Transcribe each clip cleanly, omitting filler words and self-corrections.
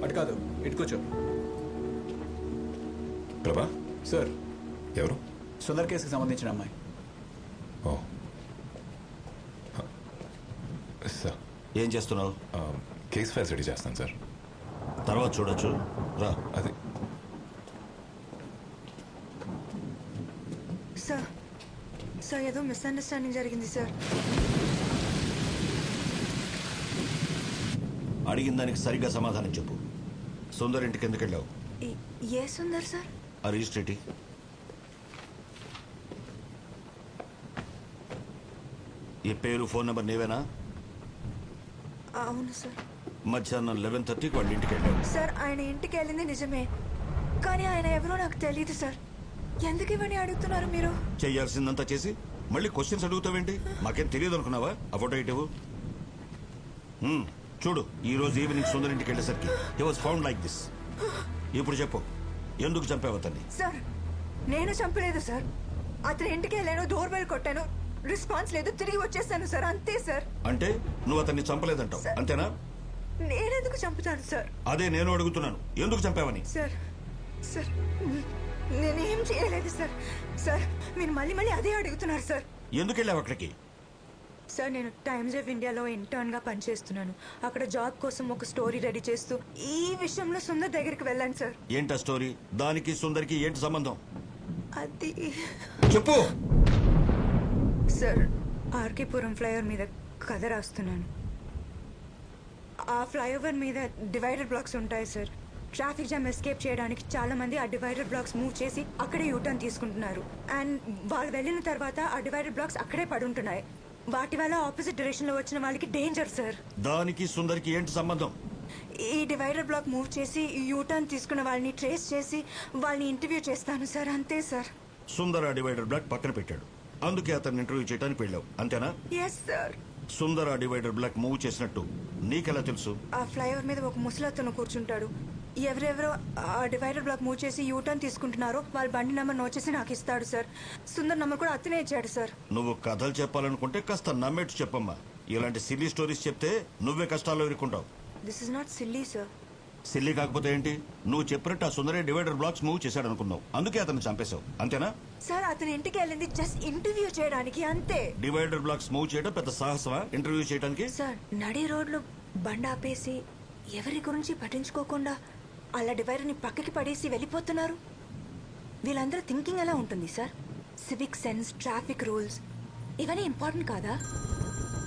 అటు కాదు, ఇటు కూర్చో. ప్రభా సార్, ఎవరు? సుందర్ కేసుకి సంబంధించిన అమ్మాయి. ఓ సార్, ఏం చేస్తున్నావు? కేస్ ఫైల్స్ రెడీ చేస్తాను సార్. తర్వాత చూడొచ్చు, రా. అది సార్ సార్ ఏదో మిస్అండర్స్టాండింగ్ జరిగింది సార్. అడిగిన దానికి సరిగ్గా సమాధానం చెప్పు. సుందర్ ఇంటికి ఎందుకు వెళ్ళావు? ఏ సుందర్ సార్? ఆ రిజిస్ట్రేటి ఈ పేరు ఫోన్ నెంబర్ నీవేనా? అవును సార్. మధ్యాహ్నం 11:30కి వాళ్ళ ఇంటికి వెళ్ళావు. సార్ ఆయన ఇంటికి వెళ్ళింది నిజమే, కానీ ఆయన ఎవరో నాకు తెలియదు సార్. ఎందుకు ఇవన్నీ అడుగుతున్నారు మీరు? చెయ్యాల్సిందంతా చేసి మళ్ళీ క్వశ్చన్స్ అడుగుతావేంటి? మాకేం తెలియదు అనుకున్నావా? ఆ ఫోటో ఇటు చూడు. ఈ రోజు ఈవినింగ్ సుందర్ ఇంటికి వెళ్ళేసరికి he was found like this. ఇప్పుడు చెప్పు, ఎందుకు చంపావు అతన్ని? సార్ నేను చంపలేదు సార్. అతని ఇంటికి వెళ్ళాను, డోర్ బెల్ కొట్టాను, రెస్పాన్స్ లేదు, తిరిగి వచ్చేసాను సార్, అంతే సార్. అంటే నువ్వు అతన్ని చంపలేదంటావు, అంతేనా? నేనెందుకు చంపుతాను సార్? అదే నేను అడుగుతున్నాను, ఎందుకు చంపావని. సార్ సార్ నేనేం చేయలేదు సార్. సార్ మీరు మళ్ళీ మళ్ళీ అదే అడుగుతున్నారు సార్. ఎందుకు వెళ్ళావు అక్కడికి? సార్ నేను టైమ్స్ ఆఫ్ ఇండియాలో ఇంటర్న్గా పనిచేస్తున్నాను. అక్కడ జాబ్ కోసం ఒక స్టోరీ రెడీ చేస్తూ ఈ విషయంలో సుందర్ దగ్గరికి వెళ్ళాను సార్. ఏంటా స్టోరీ? దానికి సుందర్కి ఏంటి సంబంధం? అది చెప్పు. సార్ ఆర్కేపురం ఫ్లైఓవర్ మీద కథ రాస్తున్నాను. ఆ ఫ్లైఓవర్ మీద డివైడర్ బ్లాక్స్ ఉంటాయి సార్. ట్రాఫిక్ జామ్ ఎస్కేప్ చేయడానికి చాలా మంది ఆ డివైడర్ బ్లాక్స్ మూవ్ చేసి అక్కడే యూటర్న్ తీసుకుంటున్నారు. అండ్ వాళ్ళు వెళ్ళిన తర్వాత ఆ డివైడర్ బ్లాక్స్ అక్కడే పడుంటున్నాయి. వాటి వల్ల ఆపోజిట్ డైరెక్షన్ లో వచ్చిన వాళ్ళకి డేంజర్ సార్. దానికి సుందర్కి ఏంటి సంబంధం? ఈ డివైడర్ బ్లాక్ మూవ్ చేసి యూటర్న్ తీసుకున్న వాళ్ళని ట్రేస్ చేసి వాళ్ళని ఇంటర్వ్యూ చేస్తాను సార్, అంతే సార్. సుందర్ ఆ డివైడర్ బ్లాక్ పక్కన పెట్టాడు, అందుకే అతన్ని ఇంటర్వ్యూ చేయడానికి వెళ్ళావు, అంతేనా? Yes sir. సుందర్ ఆ డివైడర్ బ్లాక్ మూవ్ చేసినట్టు నీకెలా తెలుసు? ఆ ఫ్లైఓవర్ మీద ఒక ముసలతను కూర్చుంటాడు. ఎవరెవరో ఆ డివైడర్ బ్లాక్ మూవ్ చేసి యూటర్న్ తీసుకుంటున్నారో వాళ్ళ బండి నెంబర్ నోట్ చేసి నాకు ఇస్తాడు సార్. సుందర్ నెంబర్ కూడా అతనే ఇచ్చాడు సార్. నువ్వు కథలు చెప్పాలనుకుంటే కాస్త నమ్మేట్టు చెప్పమ్మా. ఇలాంటి సిల్లీ స్టోరీస్ చెప్తే నువ్వే కష్టాల్లో ఇరుక్కుంటావు. This is not silly sir. Silly కాకపోతే ఏంటి? నువ్వు చెప్పినట్టు ఆ సుందరే డివైడర్ బ్లాక్స్ మూవ్ చేశాడు అనుకున్నావు, అందుకే అతన్ని చంపేశావు, అంతేనా? సార్ అతని ఇంటికి వెళ్ళింది జస్ట్ ఇంటర్వ్యూ చేయడానికి, అంతే. డివైడర్ బ్లాక్స్ మూవ్ చేయడం పెద్ద సాహసమా ఇంటర్వ్యూ చేయడానికి? సార్ నడి రోడ్లో బండి ఆపేసి ఎవరి గురించి పట్టించుకోకుండా అలా డివైడర్ని పక్కకి పడేసి వెళ్ళిపోతున్నారు. వీళ్ళందరూ థింకింగ్ ఎలా ఉంటుంది sir? Civic sense, traffic rules ఇవన్నీ ఇంపార్టెంట్ కాదా?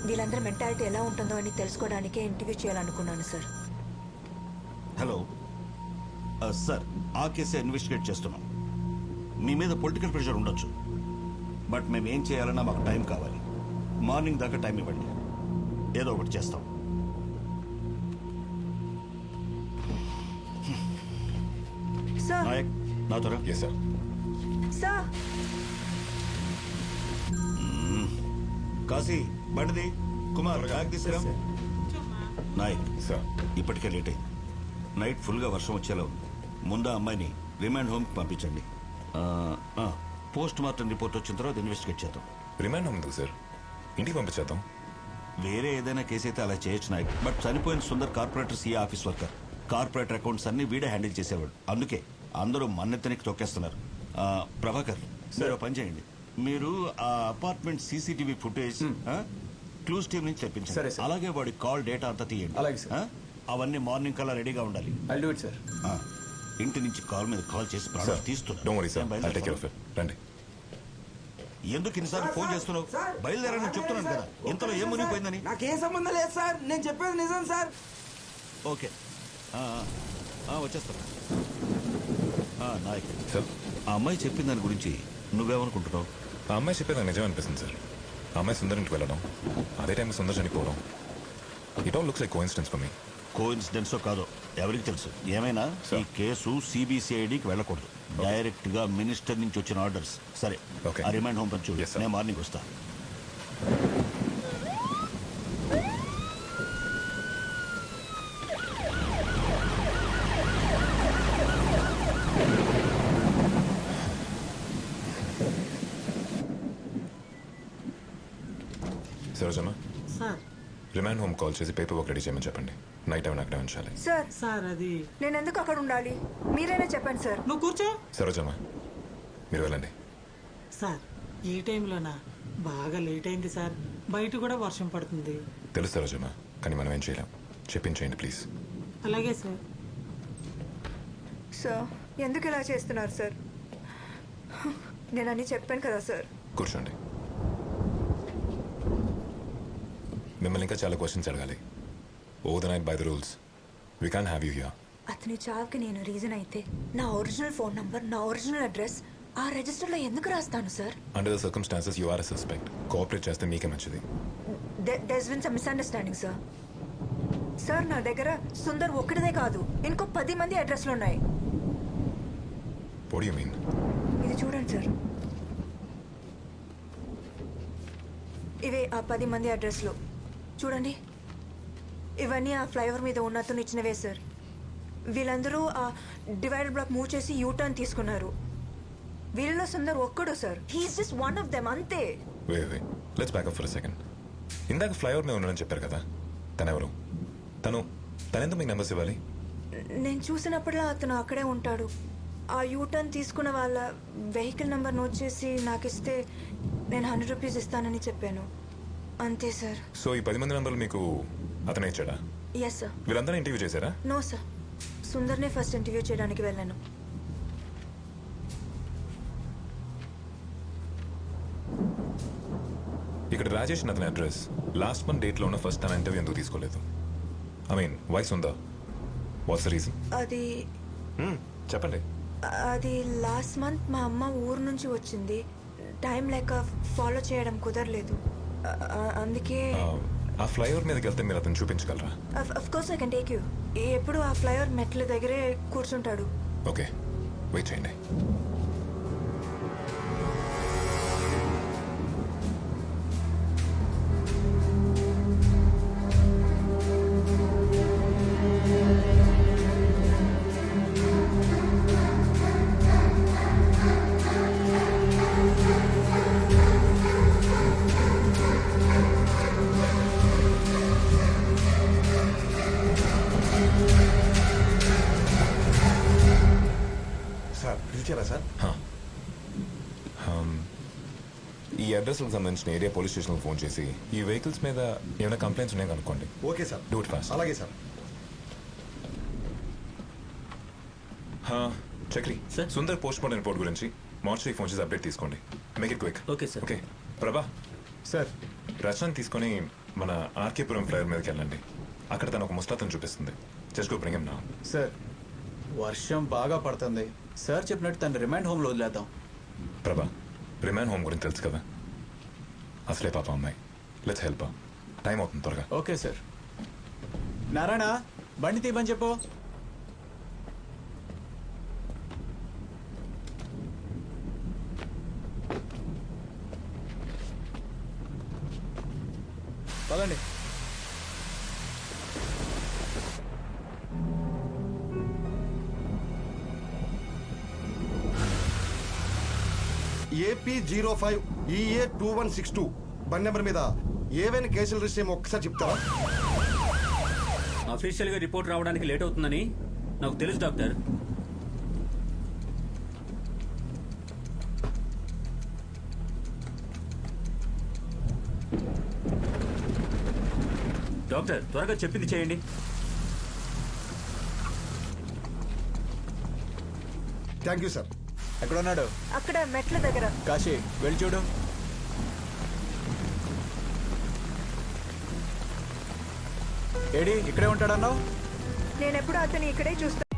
వీళ్ళందరూ మెంటాలిటీ ఎలా ఉంటుందో అని తెలుసుకోవడానికే ఇంటర్వ్యూ చేయాలనుకున్నాను సార్. హలో సార్, ఆ కేసే ఇన్వెస్టిగేట్ చేస్తున్నాం. మీ మీద పొలిటికల్ ప్రెషర్ ఉండొచ్చు, బట్ మేము ఏం చేయాలన్నా మాకు టైం కావాలి. మార్నింగ్ దాకా టైం ఇవ్వండి, ఏదో ఒకటి చేస్తాం. సార్ నాయక్, నా త్వర. Yes sir. సార్ కాశీ, బండిది. కుమార్, బ్యాగ్ తీసుకురా. నాయక్ సార్, ఇప్పటికే లేట్ అయింది. నైట్ ఫుల్గా వర్షం వచ్చేలా ఉంది. ముందు ఆ అమ్మాయిని రిమాండ్ హోమ్కి పంపించండి. పోస్ట్ మార్టం రిపోర్ట్ వచ్చిన తర్వాత ఇన్వెస్టిగేట్ చేద్దాం. రిమాండ్ హోమ్ ఎందుకు సార్? ఇంటికి పంపించేద్దాం. వేరే ఏదైనా కేసు అయితే అలా చేయొచ్చు నాయక్, బట్ చనిపోయిన Sundar corporator CA office worker. Corporator accounts అన్ని వీడే హ్యాండిల్ చేసేవాడు, అందుకే అందరూ మన్నెత్తనికి తొక్కేస్తున్నారు. ప్రభాకర్, మీరు పని చేయండి. మీరు ఆ apartment CCTV footage clues team నుంచి సరే, తెప్పించండి. సార్. అలాగే వాడి కాల్ డేటా అంతా తీయండి. అలాగే, సార్. అవన్నీ మార్నింగ్ కల్లా రెడీగా ఉండాలి. I'll do it sir. ఇంటి నుంచి కాల్ మీద కాల్ చేసి ప్రాణాలు తీస్తున్నా. Don't worry sir, I'll take care of it. రండి. ఎందుకు ఇన్నిసార్లు ఫోన్ చేస్తున్నావు? బయలుదేరని చెప్తున్నాను కదా, ఇంతలో ఏం మునిగిపోయిందని. నాకేం సంబంధం లేదు సార్, నేను చెప్పేది నిజం సార్. ఓకే, వచ్చేస్తాను. నాయక్ సార్, ఆ అమ్మాయి చెప్పిన దాని గురించి నువ్వేమనుకుంటున్నావు? ఆ అమ్మాయి చెప్పేది నాకు నిజం అనిపిస్తుంది సార్. ఆ అమ్మాయి సుందర్ ఇంటికి వెళ్ళడం, అదే టైం సుందర్ చనిపోవడం, it all looks like coincidence for me. కోఇన్సిడెన్సో కాదో ఎవరికి తెలుసు. ఏమైనా ఈ కేసు సిబిసిఐడికి వెళ్ళకూడదు, డైరెక్ట్ గా మినిస్టర్ నుంచి వచ్చిన ఆర్డర్స్. సరే, Okay. ఆ రిమాండ్ హోమ్ పంచు. Yes, sir. నేను మార్నింగ్ వస్తా. Sarojamma, sir remand home call చేసి పేపర్ వర్క్ రెడీ చేయమని చెప్పండి. నైట్ టైం అక్కడే ఉంచాలి. సార్ సార్ అది నేను ఎందుకు అక్కడ ఉండాలి? మీరైనా చెప్పండి సార్. నువ్వు కూర్చో. సరోజమ్మ మీరు వెళ్ళండి. సార్ ఈ టైంలోనా? బాగా లేట్ అయింది సార్, బయట కూడా వర్షం పడుతుంది. తెలుసు సరోజమ్మ, కానీ మనం ఏం చేయలేం. చెప్పించేయండి ప్లీజ్. అలాగే సార్. సార్ ఎందుకు ఇలా చేస్తున్నారు సార్? నేను అన్నీ చెప్పాను కదా సార్. కూర్చోండి. మిమ్మల్ని ఇంకా చాలా క్వశ్చన్స్ అడగాలి. Over the night by the rules we can have you here. అతని చావుకి నేను రీజన్ అయితే నా ఒరిజినల్ ఫోన్ నంబర్, నా ఒరిజినల్ అడ్రస్ ఆ రిజిస్టర్లో ఎందుకు రాస్తాను sir? Under the circumstances you are a suspect. Cooperate చేస్తే మీకే మంచిది. There's been some misunderstanding sir. Sir నా దగ్గర సుందర్ ఒక్కడిదే కాదు, ఇంకో 10 మంది అడ్రస్లు ఉన్నాయి. What you mean? ఇది చూడండి సార్, ఇవే ఆ 10 మంది అడ్రస్లు. చూడండి, ఇవన్నీ ఆ ఫ్లైఓవర్ మీద ఉన్న అతను ఇచ్చినవే సార్. వీళ్ళందరూ ఆ డివైడర్ బ్లాక్ మూవ్ చేసి యూటర్న్ తీసుకున్నారు. వీళ్ళలో సుందర్ ఒక్కడు sir. He's just one of them, అంతే. Way let's back up for a second. ఇందాక ఫ్లైఓవర్ మీద ఉన్నాడని చెప్పారు కదా, తనెవరు? తనెందుకు మీకు నెంబర్స్ ఇవ్వాలి? నేను చూసినప్పుడల్లా అతను అక్కడే ఉంటాడు. ఆ యూటర్న్ తీసుకున్న వాళ్ళ వెహికల్ నెంబర్ నోట్ చేసి నాకు ఇస్తే నేను 100 రూపీస్ ఇస్తానని చెప్పాను, అంతే సార్. సో ఈ 10 మంది నెంబర్లు మీకు అతనే ఇచ్చాడా? Yes sir. వీళ్ళందరూ ఇంటర్వ్యూ చేశారా? నో సార్, సుందర్నే ఫస్ట్ ఇంటర్వ్యూ చేయడానికి వెళ్ళాను. ఇక్కడ రాజేష్ అతని అడ్రస్ లాస్ట్ మంత్ డేట్లో ఉన్న ఫస్ట్ తన ఇంటర్వ్యూ ఎందుకు తీసుకోలేదు? ఐ మీన్ వాయిస్ ఉందా? What's the reason? అది చెప్పండి. అది లాస్ట్ మంత్ మా అమ్మ ఊరు నుంచి వచ్చింది. టైం లేక ఫాలో చేయడం కుదరలేదు, అందుకే. ఆ ఫ్లైఓవర్ మీదకి వెళ్తే మీరు అతను చూపించగలరా? Of course I can take you. ఎప్పుడు ఆ ఫ్లైఓవర్ మెట్ల దగ్గరే కూర్చుంటాడు. ఓకే, వెయిట్ చేయండి. సార్ పిలిచారా సార్? ఈ అడ్రస్లకు సంబంధించిన ఏరియా పోలీస్ స్టేషన్కి ఫోన్ చేసి ఈ వెహికల్స్ మీద ఏమైనా కంప్లైంట్స్ ఉన్నాయో కనుక్కోండి. Okay sir. Do it fast. అలాగే sir. Chakri Sir? Sundar post mortem report గురించి మార్చి ఫోన్ చేసి అప్డేట్ తీసుకోండి. Make it quick. Okay sir. Okay Prabha, sir Rachana తీసుకొని మన ఆర్కేపురం ఫ్లైఓవర్ మీదకి వెళ్ళండి. అక్కడ తను ఒక ముస్తాతను చూపిస్తుంది. Just go bring him now. Sir వర్షం బాగా పడుతుంది సార్. చెప్పినట్టు తను రిమాండ్ హోమ్లో వదిలేద్దాం. ప్రభా, రిమాండ్ హోమ్ గురించి తెలుసు కదా, అసలే పాప అమ్మాయి. Let's help. టైం అవుతుంది, త్వరగా. Okay sir. నారాయణ బండి తీయమని చెప్పు. పదండి. ఏపీ 05 EA 2162 బండి నెంబర్ మీద ఏవైనా కేసులు రిజిస్టర్ ఏమో ఒక్కసారి చెప్తారా? అఫీషియల్గా రిపోర్ట్ రావడానికి లేట్ అవుతుందని నాకు తెలుసు డాక్టర్. డాక్టర్ త్వరగా చెప్పింది చేయండి. Thank you sir. ఎక్కడ ఉన్నాడు? అక్కడ మెట్ల దగ్గర. కాశీ వెళ్ళి చూడు. ఏడి ఇక్కడే ఉంటాడన్నావు? నేను ఎప్పుడు అతని ఇక్కడే చూస్తాను.